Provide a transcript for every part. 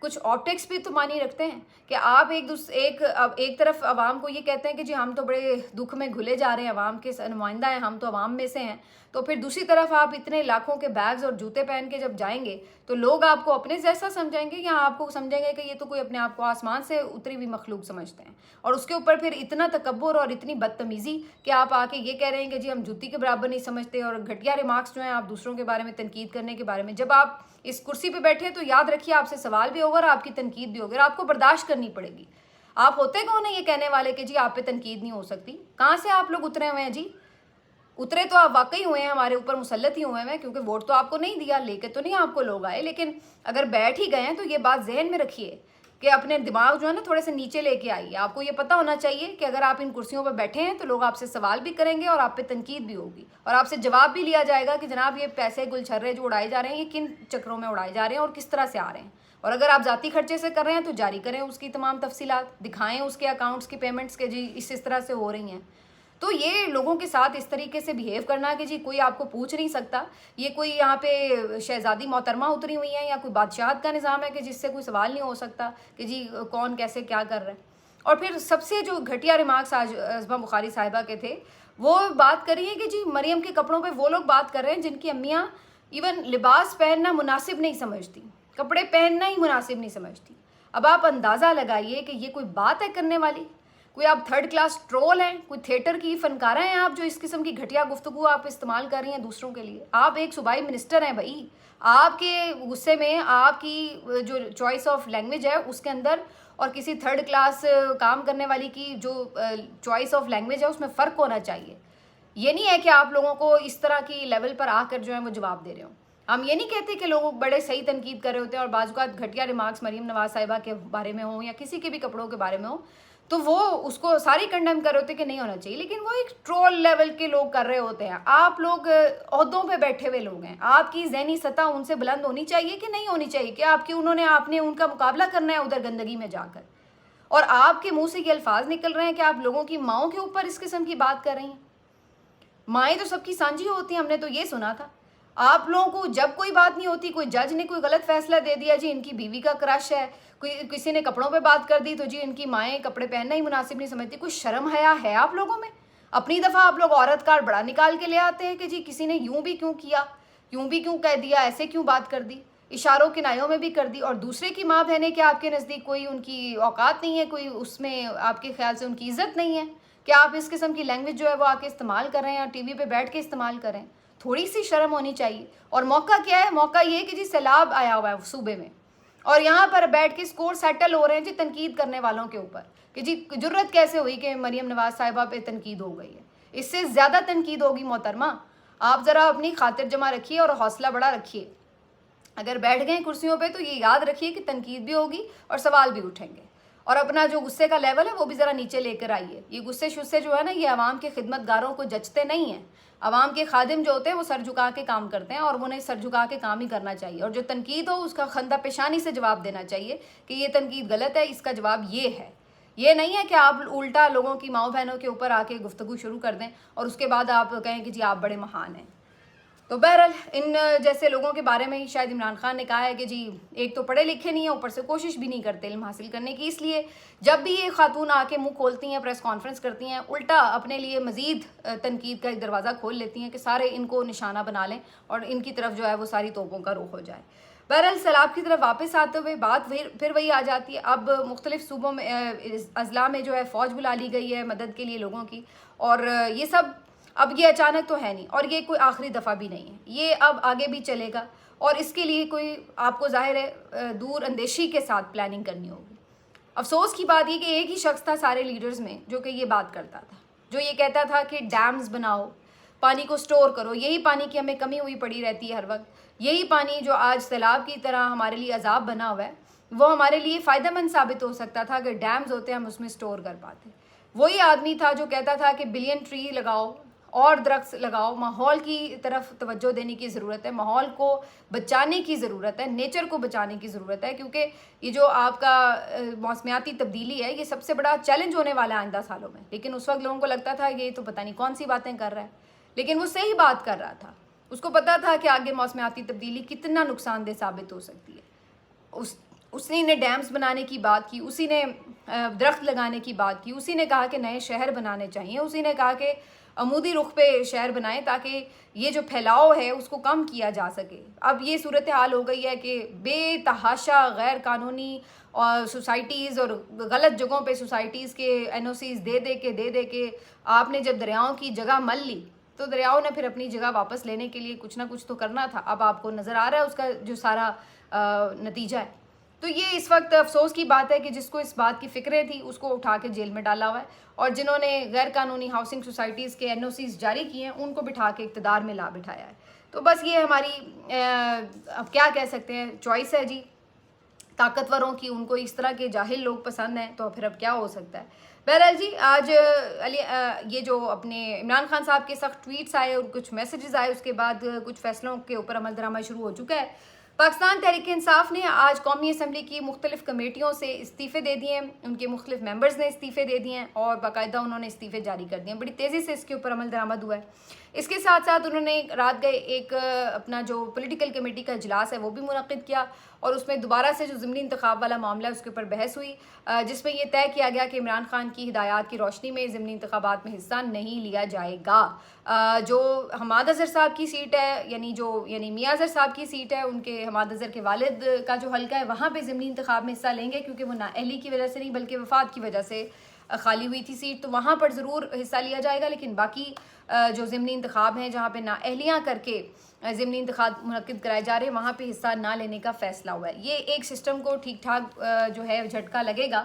کچھ آپٹکس بھی تو معنی رکھتے ہیں کہ آپ ایک طرف عوام کو یہ کہتے ہیں کہ جی ہم تو بڑے دکھ میں گھلے جا رہے ہیں، عوام کے نمائندہ ہیں، ہم تو عوام میں سے ہیں، تو پھر دوسری طرف آپ اتنے لاکھوں کے بیگز اور جوتے پہن کے جب جائیں گے تو لوگ آپ کو اپنے جیسا سمجھیں گے یا آپ کو سمجھیں گے کہ یہ تو کوئی اپنے آپ کو آسمان سے اتری ہوئی مخلوق سمجھتے ہیں، اور اس کے اوپر پھر اتنا تکبر اور اتنی بدتمیزی کہ آپ آ کے یہ کہہ رہے ہیں کہ جی ہم جوتی کے برابر نہیں سمجھتے، اور گھٹیا ریمارکس جو ہیں آپ دوسروں کے بارے میں تنقید کرنے کے بارے میں. جب آپ اس کرسی پہ بیٹھے تو یاد رکھیے آپ سے سوال بھی ہوگا اور آپ کی تنقید بھی ہوگی اور آپ کو برداشت کرنی پڑے گی. آپ ہوتے کون ہیں یہ کہنے والے کہ جی آپ پہ تنقید نہیں ہو سکتی؟ کہاں سے آپ لوگ اترے ہوئے ہیں جی؟ اترے تو آپ واقعی ہوئے ہیں، ہمارے اوپر مسلط ہی ہوئے ہیں، کیونکہ ووٹ تو آپ کو نہیں دیا، لے کے تو نہیں آپ کو لوگ آئے، لیکن اگر بیٹھ ہی گئے ہیں تو یہ بات ذہن میں رکھیے کہ اپنے دماغ جو ہے نا تھوڑے سے نیچے لے کے آئیے. آپ کو یہ پتہ ہونا چاہیے کہ اگر آپ ان کرسیوں پہ بیٹھے ہیں تو لوگ آپ سے سوال بھی کریں گے اور آپ پہ تنقید بھی ہوگی اور آپ سے جواب بھی لیا جائے گا کہ جناب یہ پیسے گل چھرے جو اڑائے جا رہے ہیں یہ کن چکروں میں اڑائے جا رہے ہیں اور کس طرح سے آ رہے ہیں. اور اگر آپ ذاتی خرچے سے کر رہے ہیں تو جاری کریں اس کی تمام تفصیلات، دکھائیں اس کے اکاؤنٹس کی پیمنٹس کے جی اس طرح سے ہو رہی ہیں. تو یہ لوگوں کے ساتھ اس طریقے سے بیہیو کرنا کہ جی کوئی آپ کو پوچھ نہیں سکتا، یہ کوئی یہاں پہ شہزادی محترمہ اتری ہوئی ہیں یا کوئی بادشاہت کا نظام ہے کہ جس سے کوئی سوال نہیں ہو سکتا کہ جی کون کیسے کیا کر رہا ہے. اور پھر سب سے جو گھٹیا ریمارکس آج عظمہ بخاری صاحبہ کے تھے وہ بات کر رہی ہیں کہ جی مریم کے کپڑوں پہ وہ لوگ بات کر رہے ہیں جن کی امیاں ایون لباس پہننا مناسب نہیں سمجھتی، کپڑے پہننا ہی مناسب نہیں سمجھتی. اب آپ اندازہ لگائیے کہ یہ کوئی بات ہے کرنے والی؟ کوئی آپ تھرڈ کلاس ٹرول ہیں، کوئی تھیٹر کی فنکارہ ہیں آپ جو اس قسم کی گھٹیا گفتگو آپ استعمال کر رہی ہیں دوسروں کے لیے؟ آپ ایک صوبائی منسٹر ہیں بھائی، آپ کے غصے میں آپ کی جو چوائس آف لینگویج ہے اس کے اندر اور کسی تھرڈ کلاس کام کرنے والی کی جو چوائس آف لینگویج ہے اس میں فرق ہونا چاہیے. یہ نہیں ہے کہ آپ لوگوں کو اس طرح کی لیول پر آ کر جو ہے وہ جواب دے رہے ہوں. ہم یہ نہیں کہتے کہ لوگ بڑے صحیح تنقید کر رہے ہوتے ہیں اور بعض اوقات گھٹیا ریمارکس مریم نواز صاحبہ کے بارے میں ہوں یا کسی کے بھی کپڑوں کے بارے میں ہوں تو وہ اس کو ساری کنڈیم کر رہے ہوتے کہ نہیں ہونا چاہیے، لیکن وہ ایک ٹرول لیول کے لوگ کر رہے ہوتے ہیں. آپ لوگ عہدوں پہ بیٹھے ہوئے لوگ ہیں، آپ کی ذہنی سطح ان سے بلند ہونی چاہیے کہ نہیں ہونی چاہیے کہ آپ نے ان کا مقابلہ کرنا ہے ادھر گندگی میں جا کر، اور آپ کے منہ سے یہ الفاظ نکل رہے ہیں کہ آپ لوگوں کی ماؤں کے اوپر اس قسم کی بات کر رہی ہیں. مائیں تو سب کی سانجھی ہوتی ہیں، ہم نے تو یہ سنا تھا. آپ لوگوں کو جب کوئی بات نہیں ہوتی، کوئی جج نے کوئی غلط فیصلہ دے دیا جی ان کی بیوی کا کرش ہے، کسی نے کپڑوں پہ بات کر دی تو جی ان کی مائیں کپڑے پہننا ہی مناسب نہیں سمجھتی. کوئی شرم حیا ہے آپ لوگوں میں؟ اپنی دفعہ آپ لوگ عورت کارڈ بڑا نکال کے لے آتے ہیں کہ جی کسی نے یوں بھی کیوں کیا، یوں بھی کیوں کہہ دیا، ایسے کیوں بات کر دی، اشاروں کنایوں میں بھی کر دی. اور دوسرے کی ماں بہنیں کہ آپ کے نزدیک کوئی ان کی اوقات نہیں ہے، کوئی اس میں آپ کے خیال سے ان کی عزت نہیں ہے کہ آپ اس قسم کی لینگویج جو ہے وہ آ کے استعمال کر رہے ہیں اور ٹی وی پہ بیٹھ کے استعمال کریں. تھوڑی سی شرم ہونی چاہیے. اور موقع کیا ہے؟ موقع یہ کہ جی سیلاب آیا ہوا ہے صوبے میں اور یہاں پر بیٹھ کے سکور سیٹل ہو رہے ہیں جی تنقید کرنے والوں کے اوپر کہ جی جرت کیسے ہوئی کہ مریم نواز صاحبہ پہ تنقید ہو گئی ہے. اس سے زیادہ تنقید ہوگی محترمہ. آپ ذرا اپنی خاطر جمع رکھیے اور حوصلہ بڑا رکھیے. اگر بیٹھ گئے کرسیوں پہ تو یہ یاد رکھیے کہ تنقید بھی ہوگی اور سوال بھی اٹھیں گے. اور اپنا جو غصے کا لیول ہے وہ بھی ذرا نیچے لے کر آئیے. یہ غصے شصے جو ہے نا یہ عوام کے خدمت گاروں کو جچتے نہیں ہیں. عوام کے خادم جو ہوتے ہیں وہ سر جھکا کے کام کرتے ہیں اور انہیں سر جھکا کے کام ہی کرنا چاہیے. اور جو تنقید ہو اس کا خندہ پیشانی سے جواب دینا چاہیے کہ یہ تنقید غلط ہے، اس کا جواب یہ ہے. یہ نہیں ہے کہ آپ الٹا لوگوں کی ماؤں بہنوں کے اوپر آ کے گفتگو شروع کر دیں اور اس کے بعد آپ کہیں کہ جی آپ بڑے مہان ہیں. تو بہرحال ان جیسے لوگوں کے بارے میں ہی شاید عمران خان نے کہا ہے کہ جی ایک تو پڑھے لکھے نہیں ہیں، اوپر سے کوشش بھی نہیں کرتے علم حاصل کرنے کی، اس لیے جب بھی یہ خاتون آ کے منہ کھولتی ہیں، پریس کانفرنس کرتی ہیں، الٹا اپنے لیے مزید تنقید کا ایک دروازہ کھول لیتی ہیں کہ سارے ان کو نشانہ بنا لیں اور ان کی طرف جو ہے وہ ساری توپوں کا رخ ہو جائے. بہرحال سیلاب کی طرف واپس آتے ہوئے بات پھر وہی آ جاتی ہے. اب مختلف صوبوں میں اضلاع میں جو ہے فوج بلا لی گئی ہے مدد کے لیے لوگوں کی، اور یہ سب اب یہ اچانک تو ہے نہیں اور یہ کوئی آخری دفعہ بھی نہیں ہے، یہ اب آگے بھی چلے گا اور اس کے لیے کوئی آپ کو ظاہر ہے دور اندیشی کے ساتھ پلاننگ کرنی ہوگی. افسوس کی بات یہ کہ ایک ہی شخص تھا سارے لیڈرز میں جو کہ یہ بات کرتا تھا، جو یہ کہتا تھا کہ ڈیمز بناؤ، پانی کو سٹور کرو. یہی پانی کی ہمیں کمی ہوئی پڑی رہتی ہے ہر وقت. یہی پانی جو آج سیلاب کی طرح ہمارے لیے عذاب بنا ہوا ہے وہ ہمارے لیے فائدہ مند ثابت ہو سکتا تھا کہ ڈیمز ہوتے ہم اس میں سٹور کر پاتے. وہی آدمی تھا جو کہتا تھا کہ بلین ٹری لگاؤ اور درخت لگاؤ، ماحول کی طرف توجہ دینے کی ضرورت ہے، ماحول کو بچانے کی ضرورت ہے، نیچر کو بچانے کی ضرورت ہے، کیونکہ یہ جو آپ کا موسمیاتی تبدیلی ہے یہ سب سے بڑا چیلنج ہونے والا ہے آئندہ سالوں میں. لیکن اس وقت لوگوں کو لگتا تھا یہ تو پتہ نہیں کون سی باتیں کر رہا ہے، لیکن وہ صحیح بات کر رہا تھا. اس کو پتا تھا کہ آگے موسمیاتی تبدیلی کتنا نقصان دہ ثابت ہو سکتی ہے. اسی نے ڈیمز بنانے کی بات کی، اسی نے درخت لگانے کی بات کی، اسی نے کہا کہ نئے شہر بنانے چاہیے، اسی نے کہا کہ عمودی رخ پہ شہر بنائیں تاکہ یہ جو پھیلاؤ ہے اس کو کم کیا جا سکے۔ اب یہ صورتحال ہو گئی ہے کہ بے تحاشا غیر قانونی اور سوسائٹیز اور غلط جگہوں پہ سوسائٹیز کے این او سیز دے کے آپ نے جب دریاؤں کی جگہ مل لی تو دریاؤں نے پھر اپنی جگہ واپس لینے کے لیے کچھ نہ کچھ تو کرنا تھا۔ اب آپ کو نظر آ رہا ہے اس کا جو سارا نتیجہ ہے۔ تو یہ اس وقت افسوس کی بات ہے کہ جس کو اس بات کی فکریں تھی اس کو اٹھا کے جیل میں ڈالا ہوا ہے، اور جنہوں نے غیر قانونی ہاؤسنگ سوسائٹیز کے این او سیز جاری کیے ہیں ان کو بٹھا کے اقتدار میں لا بٹھایا ہے۔ تو بس یہ ہماری اب کیا کہہ سکتے ہیں، چوائس ہے جی طاقتوروں کی، ان کو اس طرح کے جاہل لوگ پسند ہیں، تو پھر اب کیا ہو سکتا ہے۔ بہرحال جی آج یہ جو اپنے عمران خان صاحب کے سخت ٹویٹس آئے اور کچھ میسیجز آئے، اس کے بعد کچھ فیصلوں کے اوپر عمل درآمد شروع ہو چکا ہے۔ پاکستان تحریک انصاف نے آج قومی اسمبلی کی مختلف کمیٹیوں سے استعفے دے دیے ہیں، ان کے مختلف ممبرز نے استعفے دے دیے ہیں اور باقاعدہ انہوں نے استعفے جاری کر دیے ہیں۔ بڑی تیزی سے اس کے اوپر عمل درآمد ہوا ہے۔ اس کے ساتھ ساتھ انہوں نے رات گئے ایک اپنا جو پولیٹیکل کمیٹی کا اجلاس ہے وہ بھی منعقد کیا، اور اس میں دوبارہ سے جو ضمنی انتخاب والا معاملہ ہے اس کے اوپر بحث ہوئی، جس میں یہ طے کیا گیا کہ عمران خان کی ہدایات کی روشنی میں ضمنی انتخابات میں حصہ نہیں لیا جائے گا۔ جو حماد اظہر صاحب کی سیٹ ہے، یعنی میاں اظہر صاحب کی سیٹ ہے، ان کے حماد اظہر کے والد کا جو حلقہ ہے وہاں پہ ضمنی انتخاب میں حصہ لیں گے، کیونکہ وہ نااہلی کی وجہ سے نہیں بلکہ وفات کی وجہ سے خالی ہوئی تھی سیٹ، تو وہاں پر ضرور حصہ لیا جائے گا، لیکن باقی جو ضمنی انتخاب ہیں جہاں پہ نااہلیاں کر کے ضمنی انتخاب منعقد کرائے جا رہے ہیں وہاں پہ حصہ نہ لینے کا فیصلہ ہوا ہے۔ یہ ایک سسٹم کو ٹھیک ٹھاک جو ہے جھٹکا لگے گا۔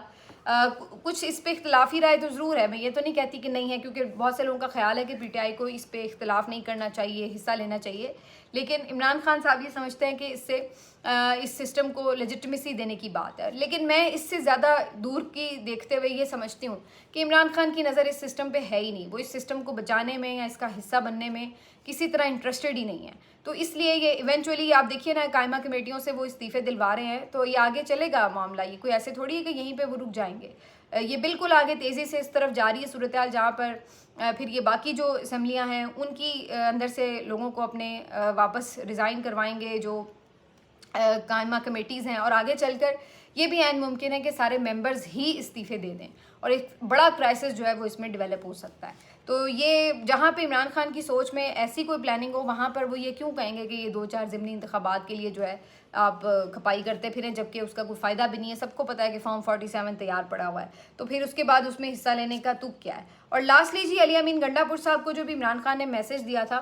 کچھ اس پہ اختلافی رائے تو ضرور ہے، میں یہ تو نہیں کہتی کہ نہیں ہے، کیونکہ بہت سے لوگوں کا خیال ہے کہ پی ٹی آئی کو اس پہ اختلاف نہیں کرنا چاہیے، حصہ لینا چاہیے، لیکن عمران خان صاحب یہ سمجھتے ہیں کہ اس سے اس سسٹم کو لیجٹمیسی دینے کی بات ہے، لیکن میں اس سے زیادہ دور کی دیکھتے ہوئے یہ سمجھتی ہوں کہ عمران خان کی نظر اس سسٹم پہ ہے ہی نہیں، وہ اس سسٹم کو بچانے میں یا اس کا حصہ بننے میں کسی طرح انٹرسٹڈ ہی نہیں ہے۔ تو اس لیے یہ ایونچولی آپ دیکھیے نا قائمہ کمیٹیوں سے وہ استعفے دلوا رہے ہیں، تو یہ آگے چلے گا معاملہ، یہ کوئی ایسے تھوڑی ہے کہ یہیں پہ وہ رک جائیں گے، یہ بالکل آگے تیزی سے اس طرف جاری ہے صورتحال، جہاں پر پھر یہ باقی جو اسمبلیاں ہیں ان کی اندر سے لوگوں کو اپنے واپس ریزائن کروائیں گے جو قائمہ کمیٹیز ہیں، اور آگے چل کر یہ بھی عین ممکن ہے کہ سارے ممبرز ہی استعفے دے دیں اور ایک بڑا کرائسس جو ہے وہ اس میں ڈیولپ ہو سکتا ہے۔ تو یہ جہاں پہ عمران خان کی سوچ میں ایسی کوئی پلاننگ ہو وہاں پر وہ یہ کیوں کہیں گے کہ یہ 2-4 ضمنی انتخابات کے لیے جو ہے آپ کھپائی کرتے پھریں، جبکہ اس کا کوئی فائدہ بھی نہیں ہے، سب کو پتہ ہے کہ فارم 47 تیار پڑا ہوا ہے، تو پھر اس کے بعد اس میں حصہ لینے کا تک کیا ہے۔ اور لاسٹلی جی علی امین گنڈا پور صاحب کو جو بھی عمران خان نے میسج دیا تھا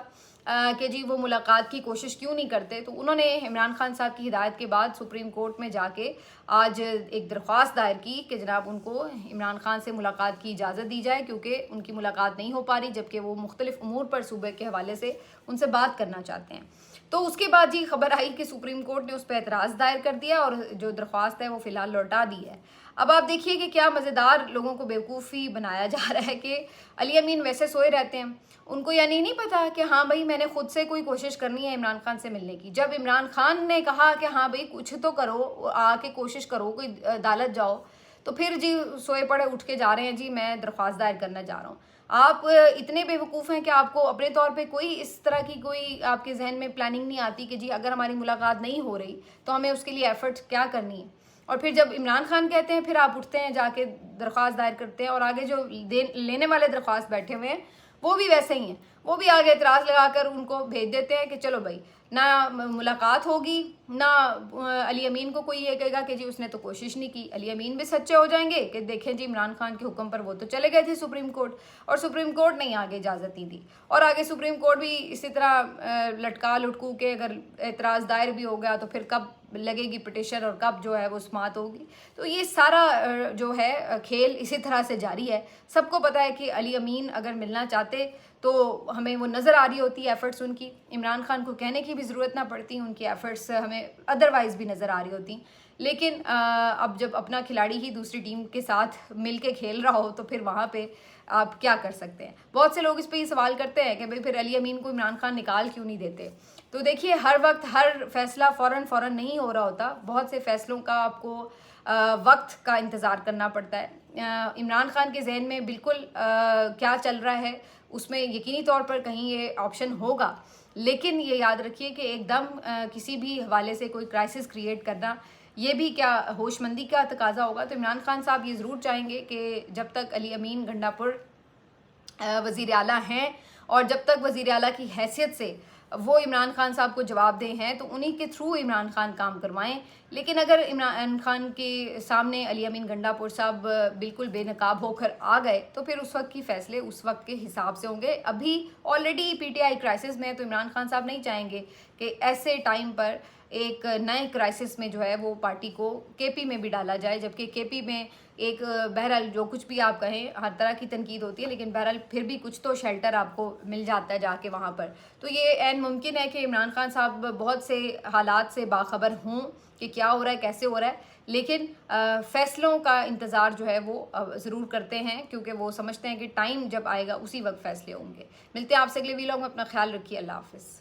کہ جی وہ ملاقات کی کوشش کیوں نہیں کرتے، تو انہوں نے عمران خان صاحب کی ہدایت کے بعد سپریم کورٹ میں جا کے آج ایک درخواست دائر کی کہ جناب ان کو عمران خان سے ملاقات کی اجازت دی جائے، کیونکہ ان کی ملاقات نہیں ہو پا رہی، جبکہ وہ مختلف امور پر صوبے کے حوالے سے ان سے بات کرنا چاہتے ہیں۔ تو اس کے بعد جی خبر آئی کہ سپریم کورٹ نے اس پہ اعتراض دائر کر دیا اور جو درخواست ہے وہ فی الحال لوٹا دی ہے۔ اب آپ دیکھیے کہ کیا مزیدار لوگوں کو بیوقوفی بنایا جا رہا ہے کہ علی امین ویسے سوئے رہتے ہیں، ان کو یعنی نہیں پتا کہ ہاں بھائی میں نے خود سے کوئی کوشش کرنی ہے عمران خان سے ملنے کی۔ جب عمران خان نے کہا کہ ہاں بھائی کچھ تو کرو، آ کے کوشش کرو، کوئی عدالت جاؤ، تو پھر جی سوئے پڑے اٹھ کے جا رہے ہیں جی میں درخواست دائر کرنا چاہ رہا ہوں۔ آپ اتنے بیوقوف ہیں کہ آپ کو اپنے طور پہ کوئی اس طرح کی کوئی آپ کے ذہن میں پلاننگ نہیں آتی کہ جی اگر ہماری ملاقات نہیں ہو رہی تو ہمیں اس کے لیے ایفرٹ کیا کرنی ہے، اور پھر جب عمران خان کہتے ہیں پھر آپ اٹھتے ہیں جا کے درخواست دائر کرتے ہیں، اور آگے جو لینے والے درخواست بیٹھے ہوئے ہیں وہ بھی ویسے ہی ہیں، وہ بھی آگے اعتراض لگا کر ان کو بھیج دیتے ہیں کہ چلو بھائی نہ ملاقات ہوگی، نہ علی امین کو کوئی یہ کہے گا کہ جی اس نے تو کوشش نہیں کی۔ علی امین بھی سچے ہو جائیں گے کہ دیکھیں جی عمران خان کے حکم پر وہ تو چلے گئے تھے سپریم کورٹ، اور سپریم کورٹ نے آگے اجازت نہیں دی، اور آگے سپریم کورٹ بھی اسی طرح لٹکا لٹکو کے اگر اعتراض دائر بھی ہو گیا تو پھر کب لگے گی پٹیشن اور کب جو ہے وہ سماعت ہوگی۔ تو یہ سارا جو ہے کھیل اسی طرح سے جاری ہے۔ سب کو پتہ ہے کہ علی امین اگر ملنا چاہتے تو ہمیں وہ نظر آ رہی ہوتی ایفرٹس ان کی، عمران خان کو کہنے کی بھی ضرورت نہ پڑتی، ان کی ایفرٹس ہمیں ادروائز بھی نظر آ رہی ہوتی، لیکن اب جب اپنا کھلاڑی ہی دوسری ٹیم کے ساتھ مل کے کھیل رہا ہو تو پھر وہاں پہ آپ کیا کر سکتے ہیں۔ بہت سے لوگ اس پہ یہ سوال کرتے ہیں کہ بھئی پھر علی امین کو عمران خان نکال کیوں نہیں دیتے۔ تو دیکھیے ہر وقت ہر فیصلہ فوراً نہیں ہو رہا ہوتا، بہت سے فیصلوں کا آپ کو وقت کا انتظار کرنا پڑتا ہے۔ عمران خان کے ذہن میں بالکل کیا چل رہا ہے اس میں یقینی طور پر کہیں یہ آپشن ہوگا، لیکن یہ یاد رکھیے کہ ایک دم کسی بھی حوالے سے کوئی کرائسس کریٹ کرنا یہ بھی کیا ہوش مندی کا تقاضا ہوگا. تو عمران خان صاحب یہ ضرور چاہیں گے کہ جب تک علی امین گنڈا پور وزیر اعلیٰ ہیں اور جب تک وزیر اعلیٰ کی حیثیت سے وہ عمران خان صاحب کو جواب دہ ہیں تو انہی کے تھرو عمران خان کام کروائیں. لیکن اگر عمران خان کے سامنے علی امین گنڈا پور صاحب بالکل بے نقاب ہو کر آ گئے تو پھر اس وقت کی فیصلے اس وقت کے حساب سے ہوں گے. ابھی already P T I crisis میں ہے تو عمران خان صاحب نہیں چاہیں گے کہ ایسے ٹائم پر ایک نئے کرائسس میں جو ہے وہ پارٹی کو کے پی میں بھی ڈالا جائے, جبکہ کے پی میں ایک بہرحال جو کچھ بھی آپ کہیں ہر طرح کی تنقید ہوتی ہے لیکن بہرحال پھر بھی کچھ تو شیلٹر آپ کو مل جاتا ہے جا کے وہاں پر. تو یہ عین ممکن ہے کہ عمران خان صاحب بہت سے حالات سے باخبر ہوں کہ کیا ہو رہا ہے کیسے ہو رہا ہے, لیکن فیصلوں کا انتظار جو ہے وہ ضرور کرتے ہیں کیونکہ وہ سمجھتے ہیں کہ ٹائم جب آئے گا اسی وقت فیصلے ہوں گے. ملتے ہیں آپ سے اگلے ویلاگ میں, اپنا خیال رکھیے, اللہ حافظ.